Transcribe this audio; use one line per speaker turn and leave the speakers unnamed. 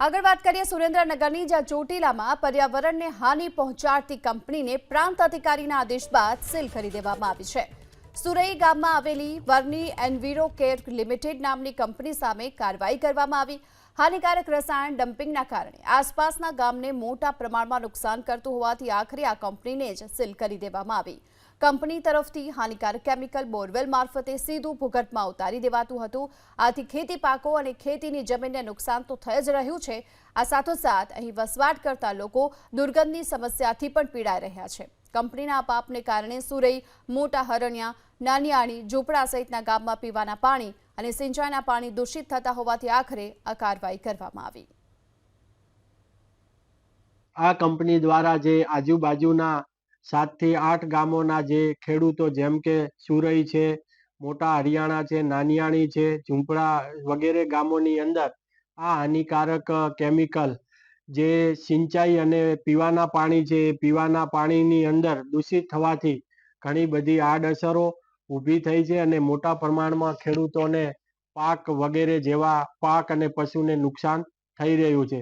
આગળ વાત કરીએ સુરેન્દ્રનગરની, જ્યાં ચોટીલામાં પર્યાવરણને હાનિ પહોંચાડતી કંપનીને પ્રાંત અધિકારીના આદેશ બાદ સીલ કરી દેવામાં આવી છે. સુરઈ ગામમાં આવેલી વર્ની એન્વિરો કેર લિમિટેડ નામની કંપની સામે કાર્યવાહી કરવામાં આવી. હાનિકારક રસાયણ ડમ્પિંગના કારણે આસપાસના ગામને મોટા પ્રમાણમાં નુકસાન કરતું હોવાથી આખરે આ કંપનીને જ સીલ કરી દેવામાં આવી. કંપની તરફથી હાનિકારક કેમિકલ બોરવેલ મારફતે સીધું ભૂગર્ભમાં ઉતારી દેવાતું હતું. આથી ખેતી પાકો અને ખેતીની જમીનને નુકસાન તો થઈ જ રહ્યું છે. આ સાથોસાથ અહીં વસવાટ કરતા લોકો દુર્ગંધની સમસ્યાથી પણ પીડાઈ રહ્યા છે. કંપનીના આ પાપને કારણે સુરઈ, મોટા હરણિયા, નાનિયાણી, ઝૂંપડા સહિતના ગામમાં પીવાના પાણી અને સિંચાઈના પાણી દૂષિત થતા હોવાથી આખરે આ કાર્યવાહી કરવામાં આવી.
આ કંપની દ્વારા જે આજુબાજુના 7 થી 8 ગામોના જે ખેડૂતો જેમ કે સુરઈ છે, મોટા હરિયાણા છે, નાનિયાણી છે, ઝૂંપડા વગેરે ગામોની અંદર આ હાનિકારક કેમિકલ જે સિંચાઈ અને પીવાના પાણી છે, એ પીવાના પાણીની અંદર દૂષિત થવાથી ઘણી બધી આડઅસરો ઊભી થઈ છે અને મોટા પ્રમાણમાં ખેડૂતોને પાક વગેરે જેવા પાક અને પશુને નુકસાન થઈ રહ્યું છે.